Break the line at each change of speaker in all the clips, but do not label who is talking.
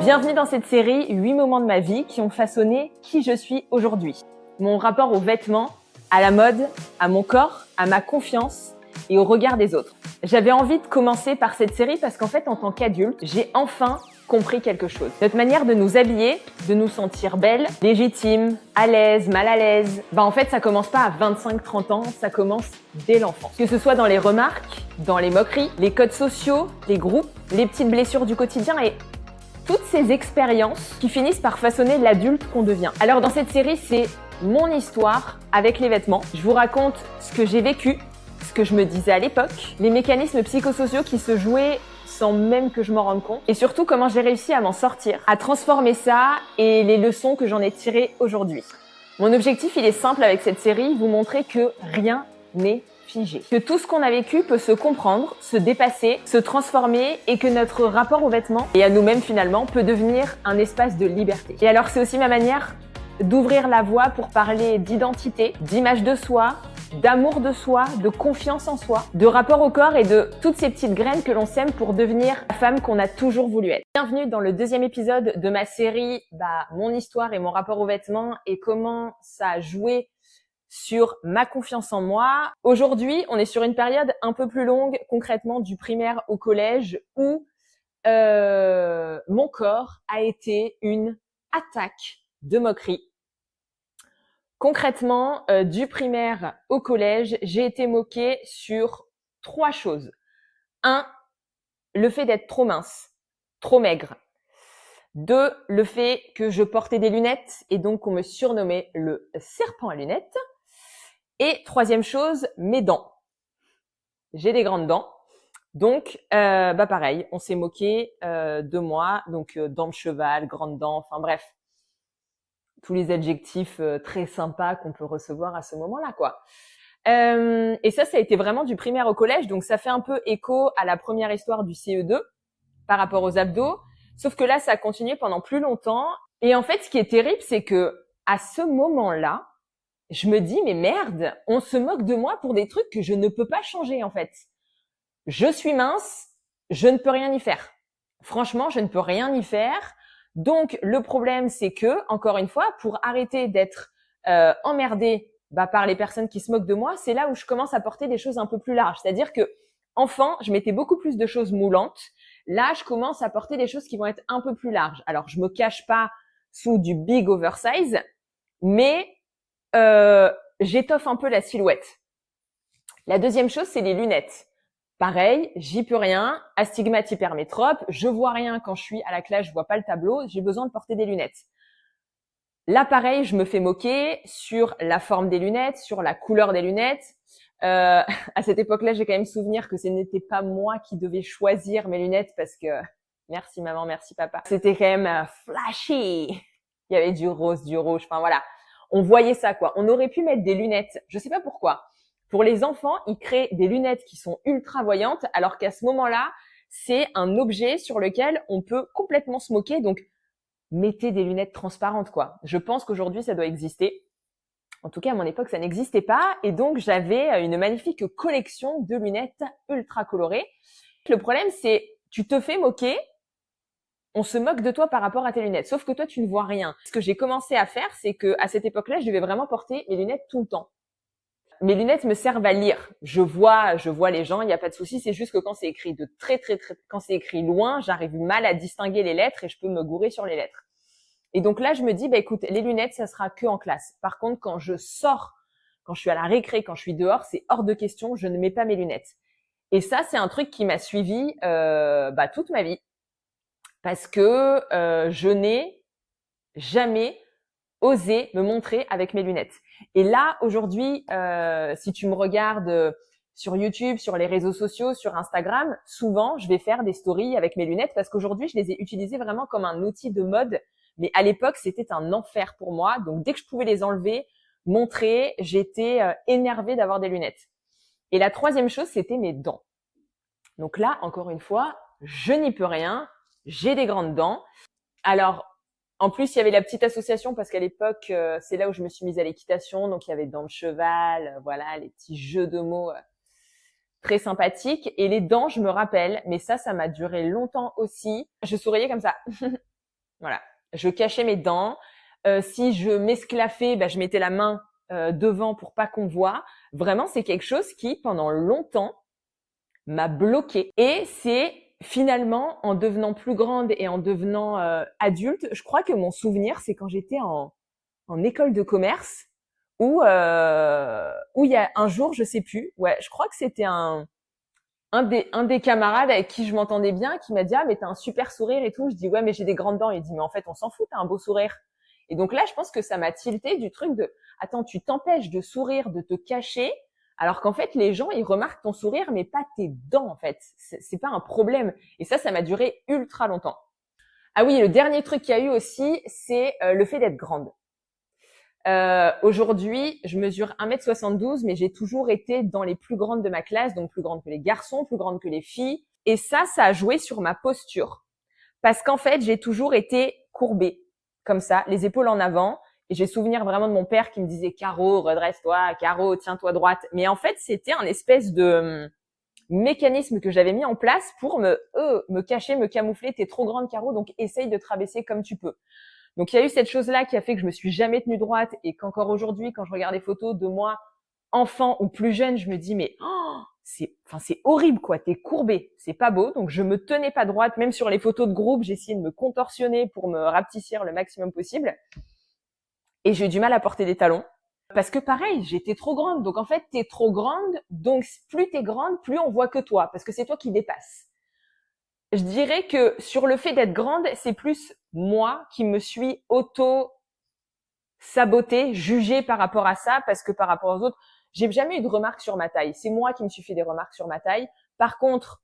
Bienvenue dans cette série 8 moments de ma vie qui ont façonné qui je suis aujourd'hui. Mon rapport aux vêtements, à la mode, à mon corps, à ma confiance et au regard des autres. J'avais envie de commencer par cette série parce qu'en fait, en tant qu'adulte, j'ai enfin compris quelque chose. Notre manière de nous habiller, de nous sentir belle, légitime, à l'aise, mal à l'aise, en fait, ça commence pas à 25-30 ans, ça commence dès l'enfance. Que ce soit dans les remarques, dans les moqueries, les codes sociaux, les groupes, les petites blessures du quotidien et toutes ces expériences qui finissent par façonner l'adulte qu'on devient. Alors dans cette série, c'est mon histoire avec les vêtements. Je vous raconte ce que j'ai vécu, ce que je me disais à l'époque, les mécanismes psychosociaux qui se jouaient sans même que je m'en rende compte, et surtout comment j'ai réussi à m'en sortir, à transformer ça et les leçons que j'en ai tirées aujourd'hui. Mon objectif, il est simple avec cette série, vous montrer que rien n'est figé. Que tout ce qu'on a vécu peut se comprendre, se dépasser, se transformer et que notre rapport aux vêtements et à nous-mêmes finalement peut devenir un espace de liberté. Et alors c'est aussi ma manière d'ouvrir la voie pour parler d'identité, d'image de soi, d'amour de soi, de confiance en soi, de rapport au corps et de toutes ces petites graines que l'on sème pour devenir la femme qu'on a toujours voulu être. Bienvenue dans le deuxième épisode de ma série Mon histoire et mon rapport aux vêtements et comment ça a joué sur ma confiance en moi. Aujourd'hui, on est sur une période un peu plus longue, concrètement du primaire au collège, où mon corps a été une attaque de moquerie. Concrètement, du primaire au collège, j'ai été moquée sur 3 choses. 1, le fait d'être trop mince, trop maigre. 2, le fait que je portais des lunettes et donc on me surnommait le serpent à lunettes. Et 3e chose, mes dents. J'ai des grandes dents. Donc, pareil, on s'est moqué de moi. Donc, dents de cheval, grandes dents, enfin bref. Tous les adjectifs très sympas qu'on peut recevoir à ce moment-là, quoi. Et ça a été vraiment du primaire au collège. Donc, ça fait un peu écho à la première histoire du CE2 par rapport aux abdos. Sauf que là, ça a continué pendant plus longtemps. Et en fait, ce qui est terrible, c'est que à ce moment-là, je me dis, mais merde, on se moque de moi pour des trucs que je ne peux pas changer, en fait. Je suis mince, je ne peux rien y faire. Franchement, je ne peux rien y faire. Donc, le problème, c'est que, encore une fois, pour arrêter d'être emmerdée par les personnes qui se moquent de moi, c'est là où je commence à porter des choses un peu plus larges. C'est-à-dire que, enfant, je mettais beaucoup plus de choses moulantes. Là, je commence à porter des choses qui vont être un peu plus larges. Alors, je me cache pas sous du big oversize, mais j'étoffe un peu la silhouette. La deuxième chose, c'est les lunettes. Pareil, j'y peux rien, astigmate hypermétrope, je vois rien quand je suis à la classe, je vois pas le tableau, j'ai besoin de porter des lunettes. Là, pareil, je me fais moquer sur la forme des lunettes, sur la couleur des lunettes. À cette époque-là, j'ai quand même souvenir que ce n'était pas moi qui devais choisir mes lunettes parce que, merci maman, merci papa, c'était quand même flashy. Il y avait du rose, du rouge, enfin voilà. On voyait ça, quoi. On aurait pu mettre des lunettes. Je sais pas pourquoi. Pour les enfants, ils créent des lunettes qui sont ultra voyantes, alors qu'à ce moment-là, c'est un objet sur lequel on peut complètement se moquer. Donc, mettez des lunettes transparentes, quoi. Je pense qu'aujourd'hui, ça doit exister. En tout cas, à mon époque, ça n'existait pas. Et donc, j'avais une magnifique collection de lunettes ultra colorées. Le problème, c'est, tu te fais moquer, on se moque de toi par rapport à tes lunettes. Sauf que toi, tu ne vois rien. Ce que j'ai commencé à faire, c'est que à cette époque-là, je devais vraiment porter mes lunettes tout le temps. Mes lunettes me servent à lire. Je vois les gens, il n'y a pas de souci. C'est juste que quand c'est écrit de très, quand c'est écrit loin, j'arrive mal à distinguer les lettres et je peux me gourer sur les lettres. Et donc là, je me dis, écoute, les lunettes, ça sera que en classe. Par contre, quand je sors, quand je suis à la récré, quand je suis dehors, c'est hors de question, je ne mets pas mes lunettes. Et ça, c'est un truc qui m'a suivi toute ma vie. Parce que je n'ai jamais osé me montrer avec mes lunettes. Et là, aujourd'hui, si tu me regardes sur YouTube, sur les réseaux sociaux, sur Instagram, souvent, je vais faire des stories avec mes lunettes parce qu'aujourd'hui, je les ai utilisées vraiment comme un outil de mode. Mais à l'époque, c'était un enfer pour moi. Donc, dès que je pouvais les enlever, montrer, j'étais énervée d'avoir des lunettes. Et la 3e chose, c'était mes dents. Donc là, encore une fois, je n'y peux rien. J'ai des grandes dents. Alors, en plus, il y avait la petite association parce qu'à l'époque, c'est là où je me suis mise à l'équitation. Donc, il y avait dents de cheval, voilà, les petits jeux de mots très sympathiques. Et les dents, je me rappelle, mais ça m'a duré longtemps aussi. Je souriais comme ça. Voilà. Je cachais mes dents. Si je m'esclaffais, bah, je mettais la main devant pour pas qu'on voit. Vraiment, c'est quelque chose qui, pendant longtemps, m'a bloquée. Et c'est finalement, en devenant plus grande et en devenant adulte, je crois que mon souvenir, c'est quand j'étais en école de commerce où il y a un jour, je sais plus, ouais, je crois que c'était un des camarades avec qui je m'entendais bien qui m'a dit ah mais t'as un super sourire et tout. Je dis ouais mais j'ai des grandes dents. Il dit mais en fait on s'en fout, t'as un beau sourire. Et donc là je pense que ça m'a tilté du truc de attends, tu t'empêches de sourire, de te cacher, alors qu'en fait les gens ils remarquent ton sourire mais pas tes dents en fait. C'est pas un problème. Et ça m'a duré ultra longtemps. Ah oui, le dernier truc qu'il y a eu aussi, c'est le fait d'être grande. Aujourd'hui, je mesure 1m72, mais j'ai toujours été dans les plus grandes de ma classe, donc plus grande que les garçons, plus grande que les filles. Et ça a joué sur ma posture. Parce qu'en fait, j'ai toujours été courbée, comme ça, les épaules en avant. Et j'ai souvenir vraiment de mon père qui me disait « Caro, redresse-toi, Caro, tiens-toi droite ». Mais en fait, c'était un espèce de mécanisme que j'avais mis en place pour me cacher, me camoufler. T'es trop grande, Caro, donc essaye de te rabaisser comme tu peux. Donc il y a eu cette chose-là qui a fait que je me suis jamais tenue droite et qu'encore aujourd'hui, quand je regarde des photos de moi enfant ou plus jeune, je me dis mais c'est horrible quoi, t'es courbée, c'est pas beau. Donc je me tenais pas droite, même sur les photos de groupe, j'essayais de me contorsionner pour me rapetissir le maximum possible. Et j'ai eu du mal à porter des talons parce que pareil, j'étais trop grande. Donc en fait, t'es trop grande, donc plus t'es grande, plus on voit que toi parce que c'est toi qui dépasses. Je dirais que sur le fait d'être grande, c'est plus moi qui me suis auto-sabotée, jugée par rapport à ça, parce que par rapport aux autres, j'ai jamais eu de remarques sur ma taille. C'est moi qui me suis fait des remarques sur ma taille. Par contre,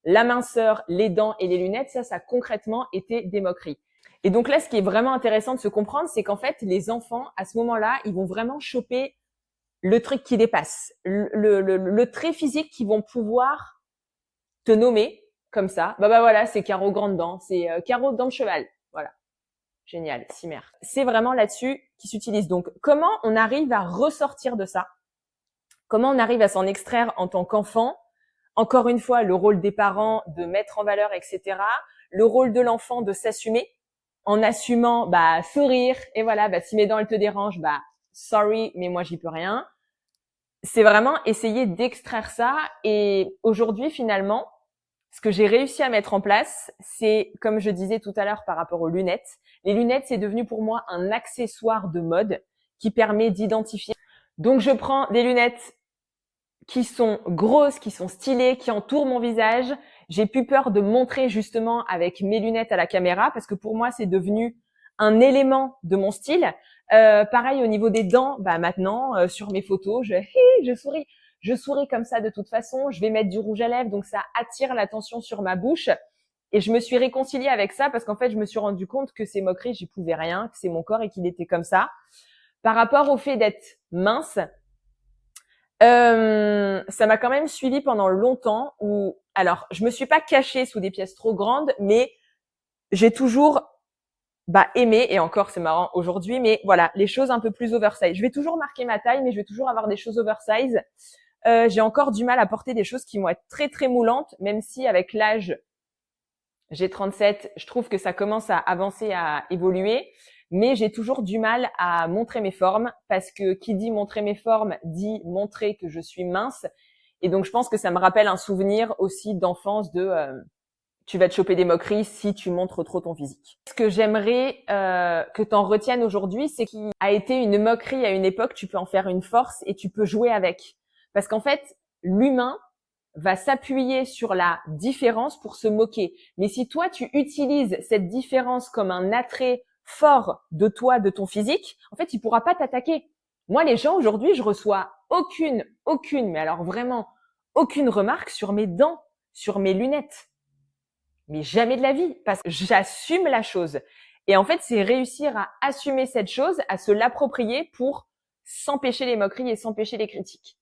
la minceur, les dents et les lunettes, ça a concrètement été des moqueries. Et donc là, ce qui est vraiment intéressant de se comprendre, c'est qu'en fait, les enfants, à ce moment-là, ils vont vraiment choper le truc qui dépasse, le trait physique qu'ils vont pouvoir te nommer comme ça. Bah voilà, c'est Caro grande dent, c'est Caro dent de cheval. Voilà. Génial, Cimer. C'est vraiment là-dessus qui s'utilise. Donc, comment on arrive à ressortir de ça? Comment on arrive à s'en extraire en tant qu'enfant? Encore une fois, le rôle des parents de mettre en valeur, etc. Le rôle de l'enfant de s'assumer en assumant, sourire. Et voilà, si mes dents elles te dérangent, sorry, mais moi j'y peux rien. C'est vraiment essayer d'extraire ça. Et aujourd'hui, finalement, ce que j'ai réussi à mettre en place, c'est, comme je disais tout à l'heure par rapport aux lunettes, les lunettes, c'est devenu pour moi un accessoire de mode qui permet d'identifier. Donc, je prends des lunettes qui sont grosses, qui sont stylées, qui entourent mon visage. J'ai plus peur de montrer justement avec mes lunettes à la caméra parce que pour moi, c'est devenu un élément de mon style. Pareil au niveau des dents, maintenant, sur mes photos, je souris. Je souris comme ça de toute façon, je vais mettre du rouge à lèvres, donc ça attire l'attention sur ma bouche. Et je me suis réconciliée avec ça parce qu'en fait, je me suis rendu compte que ces moqueries, j'y pouvais rien, que c'est mon corps et qu'il était comme ça. Par rapport au fait d'être mince, ça m'a quand même suivi pendant longtemps où, alors, je me suis pas cachée sous des pièces trop grandes, mais j'ai toujours aimé, et encore c'est marrant aujourd'hui, mais voilà, les choses un peu plus oversize. Je vais toujours marquer ma taille, mais je vais toujours avoir des choses oversize. J'ai encore du mal à porter des choses qui vont être très très moulantes, même si avec l'âge, j'ai 37, je trouve que ça commence à avancer, à évoluer, mais j'ai toujours du mal à montrer mes formes parce que qui dit montrer mes formes dit montrer que je suis mince. Et donc je pense que ça me rappelle un souvenir aussi d'enfance de tu vas te choper des moqueries si tu montres trop ton physique. Ce que j'aimerais que t'en retiennes aujourd'hui, c'est qu'il a été une moquerie à une époque, tu peux en faire une force et tu peux jouer avec. Parce qu'en fait, l'humain va s'appuyer sur la différence pour se moquer. Mais si toi, tu utilises cette différence comme un attrait fort de toi, de ton physique, en fait, il pourra pas t'attaquer. Moi, les gens, aujourd'hui, je reçois aucune, mais alors vraiment, aucune remarque sur mes dents, sur mes lunettes. Mais jamais de la vie, parce que j'assume la chose. Et en fait, c'est réussir à assumer cette chose, à se l'approprier pour s'empêcher les moqueries et s'empêcher les critiques.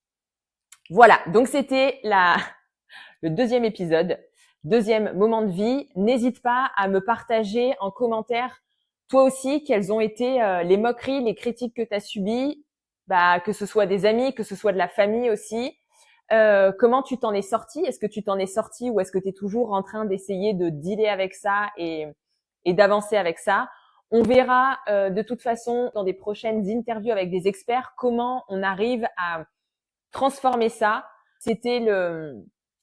Voilà, donc c'était le deuxième épisode, deuxième moment de vie. N'hésite pas à me partager en commentaire, toi aussi, quelles ont été les moqueries, les critiques que tu as subies, que ce soit des amis, que ce soit de la famille aussi. Comment tu t'en es sorti? Est-ce que tu t'en es sorti ou est-ce que tu es toujours en train d'essayer de dealer avec ça et et d'avancer avec ça. On verra de toute façon dans des prochaines interviews avec des experts comment on arrive à transformer ça. C'était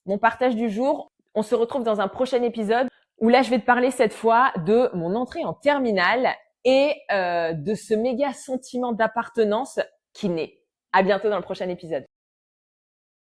mon partage du jour. On se retrouve dans un prochain épisode où là, je vais te parler cette fois de mon entrée en terminale et de ce méga sentiment d'appartenance qui naît. À bientôt dans le prochain épisode.